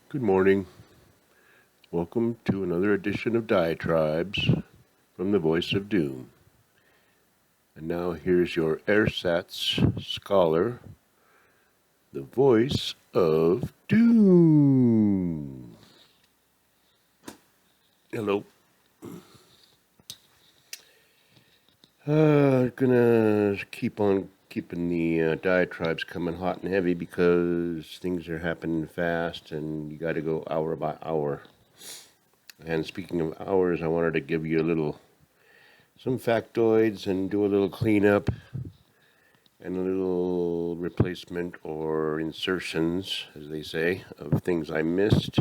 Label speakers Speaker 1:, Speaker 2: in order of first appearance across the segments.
Speaker 1: Good morning. Welcome to another edition of Diatribes from the Voice of Doom. And now here's your ersatz scholar, the Voice of Doom. Hello. Gonna keep on keeping the diatribes coming hot and heavy because things are happening fast and you got to go hour by hour. And speaking of hours, I wanted to give you some factoids and do a little cleanup and a little replacement or insertions, as they say, of things I missed.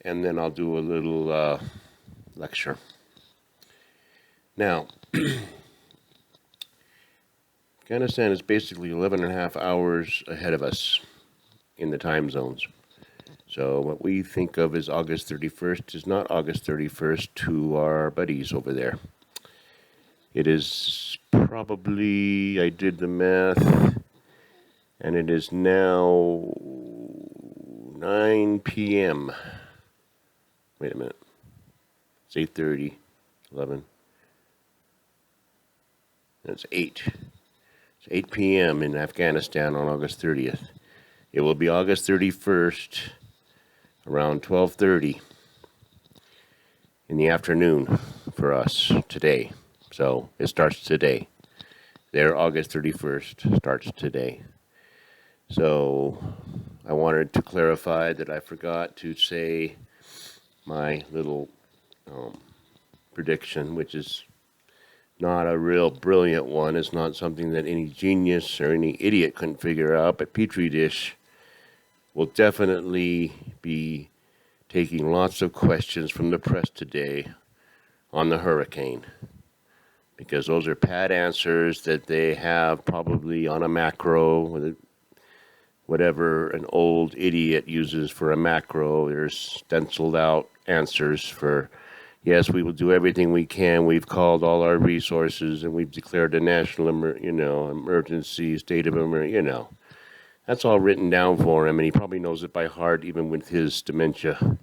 Speaker 1: And then I'll do a little lecture. Now, Afghanistan is basically 11 and a half hours ahead of us in the time zones. So what we think of as August 31st is not August 31st to our buddies over there. It is probably, I did the math, and it is now 9 p.m. Wait a minute. It's 8:30, 11. It's 8. It's 8 p.m. in Afghanistan on August 30th. It will be August 31st around 12:30 in the afternoon for us today. So it starts today. Their August 31st starts today. So I wanted to clarify that I forgot to say my little prediction, which is not a real brilliant one. It's not something that any genius or any idiot couldn't figure out, but Petri dish will definitely be taking lots of questions from the press today on the hurricane, because those are pat answers that they have probably on a macro, whatever an old idiot uses for a macro. There's stenciled out answers for, yes, we will do everything we can. We've called all our resources and we've declared a national emergency, state of emergency, That's all written down for him, and he probably knows it by heart, even with his dementia.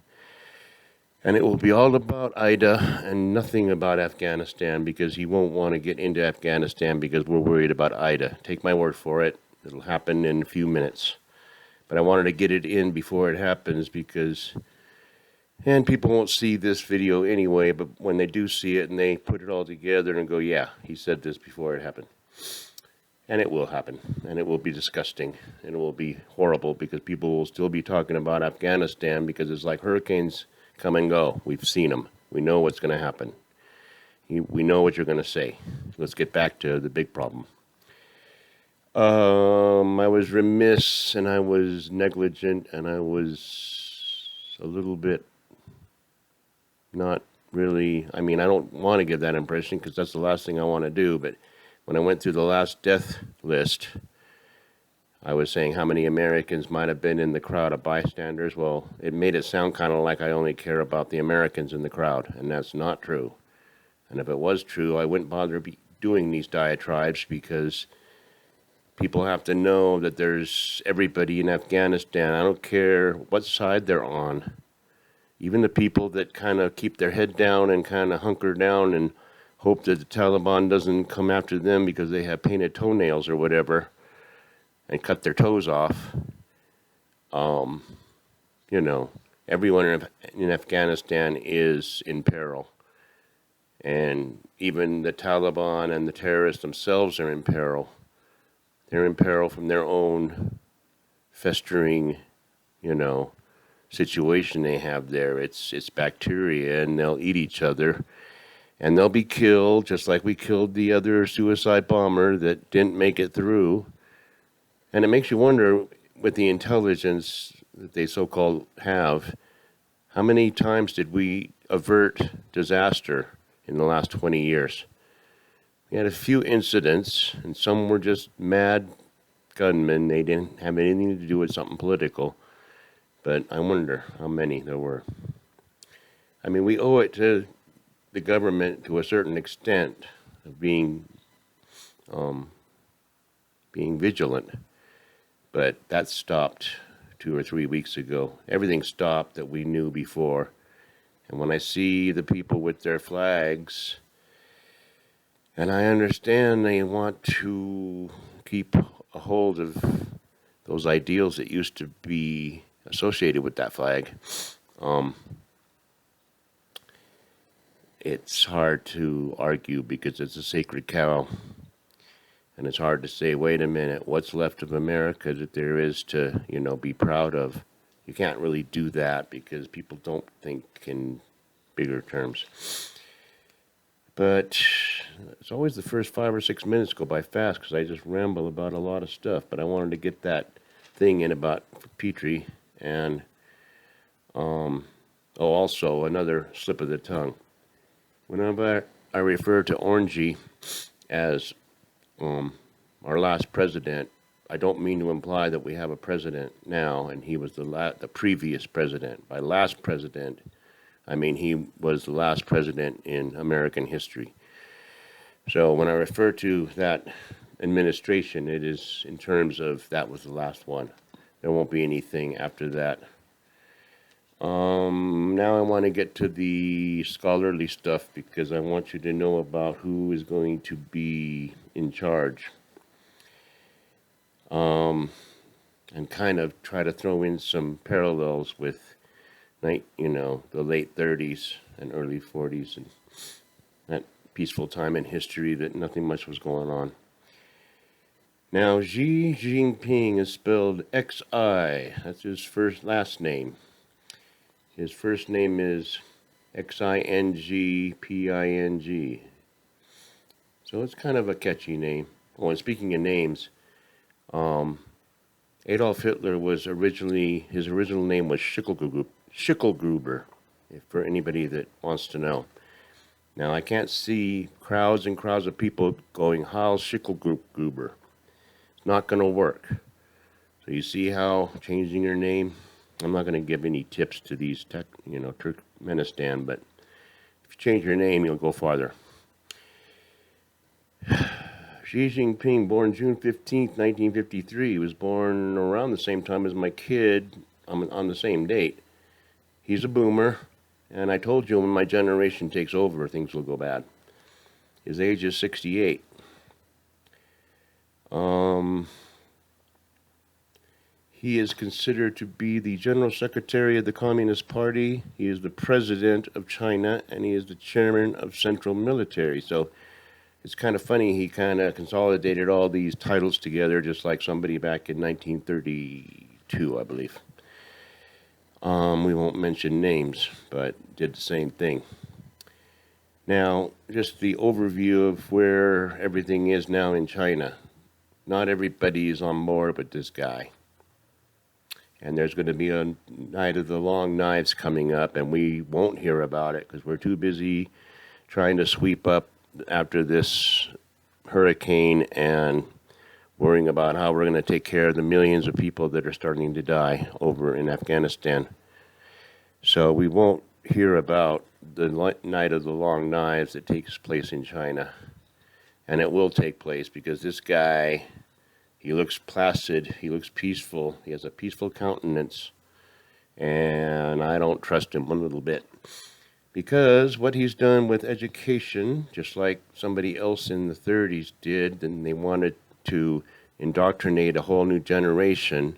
Speaker 1: And it will be all about Ida and nothing about Afghanistan, because he won't want to get into Afghanistan because we're worried about Ida. Take my word for it. It'll happen in a few minutes. But I wanted to get it in before it happens because, and people won't see this video anyway, but when they do see it and they put it all together and go, yeah, he said this before it happened. And it will happen, and it will be disgusting, and it will be horrible, because people will still be talking about Afghanistan because it's like hurricanes come and go. We've seen them. We know what's going to happen. We know what you're going to say. Let's get back to the big problem. I was remiss, and I was negligent, and I was a little bit not really, I don't want to give that impression because that's the last thing I want to do, but when I went through the last death list, I was saying how many Americans might have been in the crowd of bystanders. Well, it made it sound kind of like I only care about the Americans in the crowd, and that's not true. And if it was true, I wouldn't bother doing these diatribes, because people have to know that there's everybody in Afghanistan. I don't care what side they're on. Even the people that kind of keep their head down and kind of hunker down and hope that the Taliban doesn't come after them because they have painted toenails or whatever and cut their toes off. Everyone in Afghanistan is in peril. And even the Taliban and the terrorists themselves are in peril. They're in peril from their own festering, situation they have there. It's bacteria, and they'll eat each other. And they'll be killed, just like we killed the other suicide bomber that didn't make it through. And it makes you wonder, with the intelligence that they so-called have, how many times did we avert disaster in the last 20 years? We had a few incidents, and some were just mad gunmen. They didn't have anything to do with something political. But I wonder how many there were. We owe it to the government to a certain extent of being vigilant, but that stopped 2 or 3 weeks ago. Everything stopped that we knew before. And when I see the people with their flags, and I understand they want to keep a hold of those ideals that used to be associated with that flag, it's hard to argue because it's a sacred cow. And it's hard to say, wait a minute, what's left of America that there is to, be proud of? You can't really do that because people don't think in bigger terms. But it's always the first 5 or 6 minutes go by fast because I just ramble about a lot of stuff. But I wanted to get that thing in about Petrie. And also another slip of the tongue. Whenever I refer to Orangey as our last president, I don't mean to imply that we have a president now and he was the previous president. By last president, I mean he was the last president in American history. So when I refer to that administration, it is in terms of that was the last one. There won't be anything after that. Now I want to get to the scholarly stuff because I want you to know about who is going to be in charge. And kind of try to throw in some parallels with, the late 30s and early 40s and that peaceful time in history that nothing much was going on. Now, Xi Jinping is spelled X-I. That's his last name. His first name is Xingping. So it's kind of a catchy name. Oh, and speaking of names, Adolf Hitler was his original name was Schicklgruber, for anybody that wants to know. Now, I can't see crowds and crowds of people going, Heil Schicklgruber. It's not going to work. So you see how changing your name, I'm not going to give any tips to these Turkmenistan, but if you change your name, you'll go farther. Xi Jinping, born June 15th, 1953. He was born around the same time as my kid, on the same date. He's a boomer, and I told you when my generation takes over, things will go bad. His age is 68. He is considered to be the General Secretary of the Communist Party. He is the President of China, and he is the Chairman of Central Military. So it's kind of funny, he kind of consolidated all these titles together just like somebody back in 1932, I believe. We won't mention names, but did the same thing. Now, just the overview of where everything is now in China. Not everybody is on board but this guy. And there's going to be a night of the long knives coming up, and we won't hear about it because we're too busy trying to sweep up after this hurricane and worrying about how we're going to take care of the millions of people that are starting to die over in Afghanistan. So we won't hear about the night of the long knives that takes place in China. And it will take place because this guy, he looks placid, he looks peaceful, he has a peaceful countenance, and I don't trust him one little bit. Because what he's done with education, just like somebody else in the 30s did, and they wanted to indoctrinate a whole new generation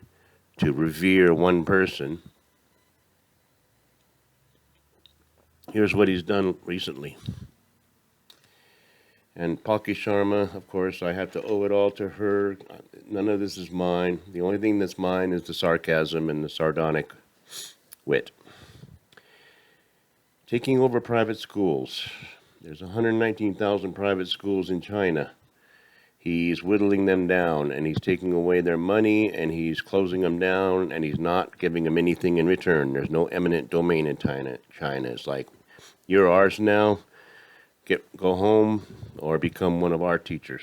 Speaker 1: to revere one person. Here's what he's done recently. And Palki Sharma, of course, I have to owe it all to her. None of this is mine. The only thing that's mine is the sarcasm and the sardonic wit. Taking over private schools. There's 119,000 private schools in China. He's whittling them down, and he's taking away their money, and he's closing them down, and he's not giving them anything in return. There's no eminent domain in China. It's like, you're ours now. Go home or become one of our teachers.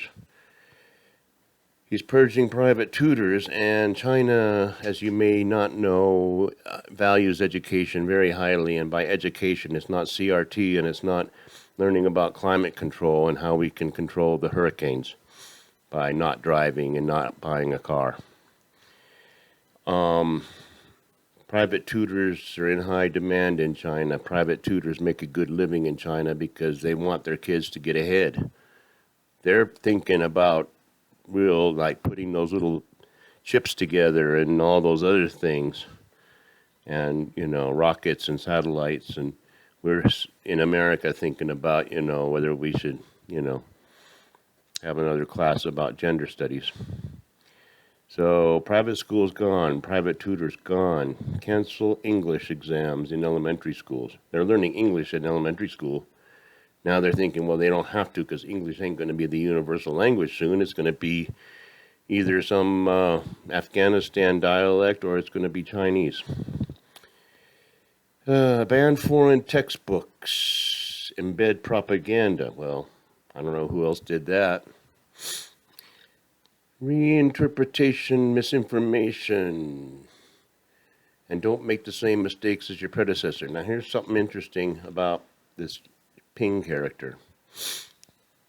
Speaker 1: He's purging private tutors, and China, as you may not know, values education very highly. And by education, it's not CRT, and it's not learning about climate control and how we can control the hurricanes by not driving and not buying a car. Private tutors are in high demand in China. Private tutors make a good living in China because they want their kids to get ahead. They're thinking about real, like putting those little chips together and all those other things, and rockets and satellites. And we're in America thinking about whether we should have another class about gender studies. So private schools gone, private tutors gone. Cancel English exams in elementary schools. They're learning English in elementary school. Now they're thinking, well, they don't have to because English ain't going to be the universal language soon. It's going to be either some Afghanistan dialect or it's going to be Chinese. Ban foreign textbooks. Embed propaganda. Well, I don't know who else did that. Reinterpretation, misinformation, and don't make the same mistakes as your predecessor. Now, here's something interesting about this Ping character.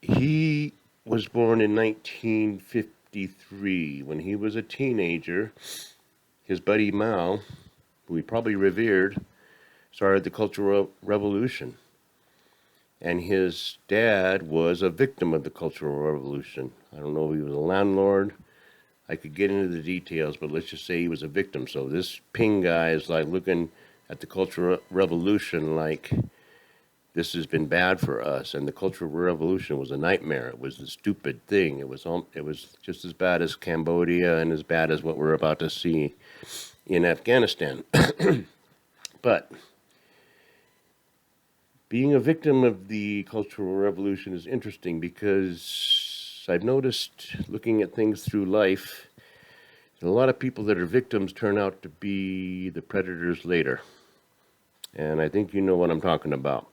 Speaker 1: He was born in 1953. When he was a teenager, his buddy Mao, who he probably revered, started the Cultural Revolution. And his dad was a victim of the Cultural Revolution. I don't know if he was a landlord. I could get into the details, but let's just say he was a victim. So this Ping guy is like looking at the Cultural Revolution like this has been bad for us. And the Cultural Revolution was a nightmare. It was a stupid thing. It was just as bad as Cambodia and as bad as what we're about to see in Afghanistan. But being a victim of the Cultural Revolution is interesting because I've noticed, looking at things through life, that a lot of people that are victims turn out to be the predators later. And I think you know what I'm talking about.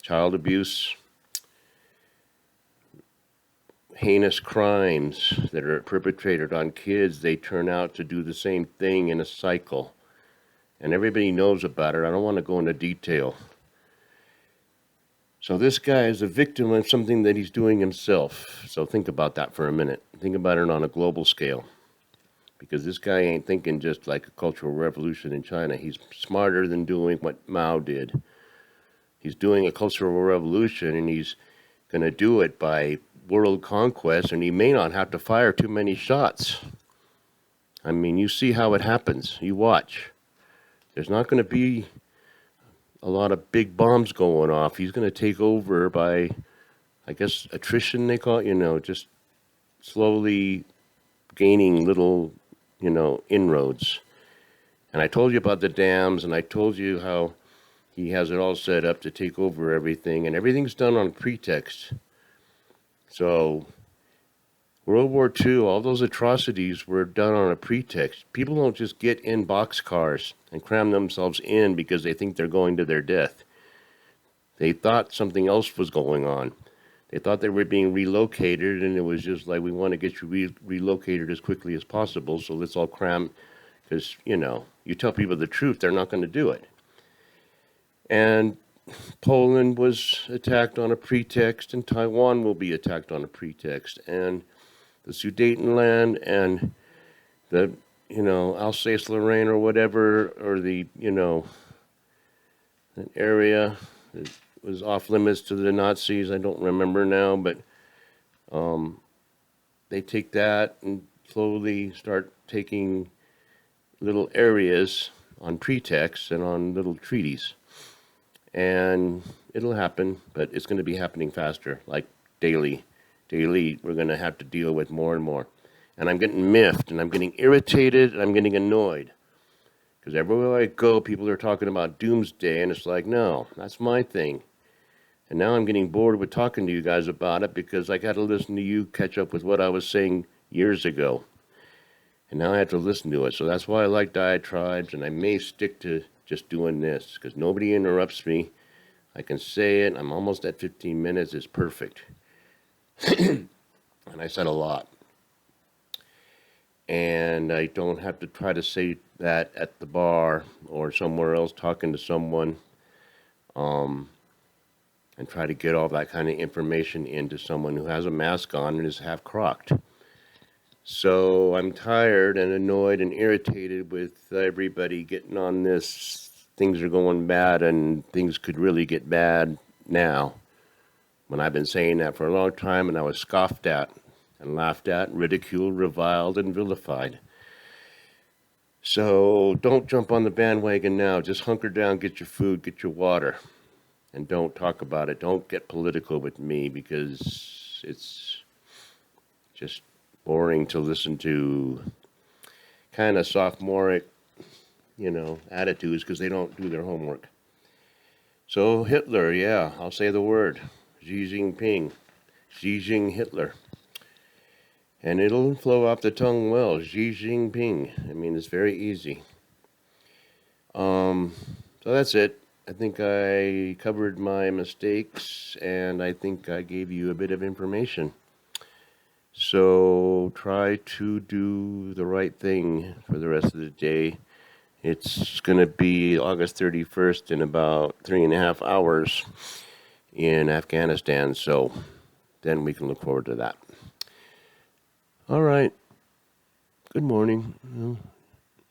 Speaker 1: Child abuse, heinous crimes that are perpetrated on kids, they turn out to do the same thing in a cycle. And everybody knows about it. I don't want to go into detail. So this guy is a victim of something that he's doing himself. So think about that for a minute. Think about it on a global scale. Because this guy ain't thinking just like a cultural revolution in China. He's smarter than doing what Mao did. He's doing a cultural revolution, and he's going to do it by world conquest, and he may not have to fire too many shots. I mean, you see how it happens. You watch. There's not going to be a lot of big bombs going off. He's going to take over by, I guess, attrition they call it, just slowly gaining little, inroads. And I told you about the dams, and I told you how he has it all set up to take over everything, and everything's done on pretext. So World War II, all those atrocities were done on a pretext. People don't just get in boxcars and cram themselves in because they think they're going to their death. They thought something else was going on. They thought they were being relocated, and it was just like, we want to get you relocated as quickly as possible, so let's all cram, because, you tell people the truth, they're not going to do it. And Poland was attacked on a pretext, and Taiwan will be attacked on a pretext, and the Sudetenland and the, Alsace-Lorraine or whatever, or the, an area that was off limits to the Nazis. I don't remember now, but they take that and slowly start taking little areas on pretext and on little treaties. And it'll happen, but it's going to be happening faster, like daily. Daily, we're going to have to deal with more and more. And I'm getting miffed, and I'm getting irritated, and I'm getting annoyed. Because everywhere I go, people are talking about doomsday, and it's like, no, that's my thing. And now I'm getting bored with talking to you guys about it because I got to listen to you catch up with what I was saying years ago. And now I have to listen to it. So that's why I like diatribes, and I may stick to just doing this because nobody interrupts me. I can say it. I'm almost at 15 minutes. It's perfect. And I said a lot. And I don't have to try to say that at the bar or somewhere else talking to someone and try to get all that kind of information into someone who has a mask on and is half crocked. So I'm tired and annoyed and irritated with everybody getting on this. Things are going bad and things could really get bad now. When I've been saying that for a long time and I was scoffed at and laughed at, ridiculed, reviled, and vilified. So don't jump on the bandwagon now. Just hunker down, get your food, get your water, and don't talk about it. Don't get political with me because it's just boring to listen to kind of sophomoric, attitudes because they don't do their homework. So Hitler, yeah, I'll say the word. Xi Jinping. Xi Jinping Hitler. And it'll flow off the tongue well. Xi Jinping. I mean, it's very easy. So that's it. I think I covered my mistakes and I think I gave you a bit of information. So try to do the right thing for the rest of the day. It's going to be August 31st in about 3.5 hours in Afghanistan. So then we can look forward to that. All right. Good morning. Well,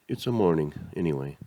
Speaker 1: it's a morning anyway.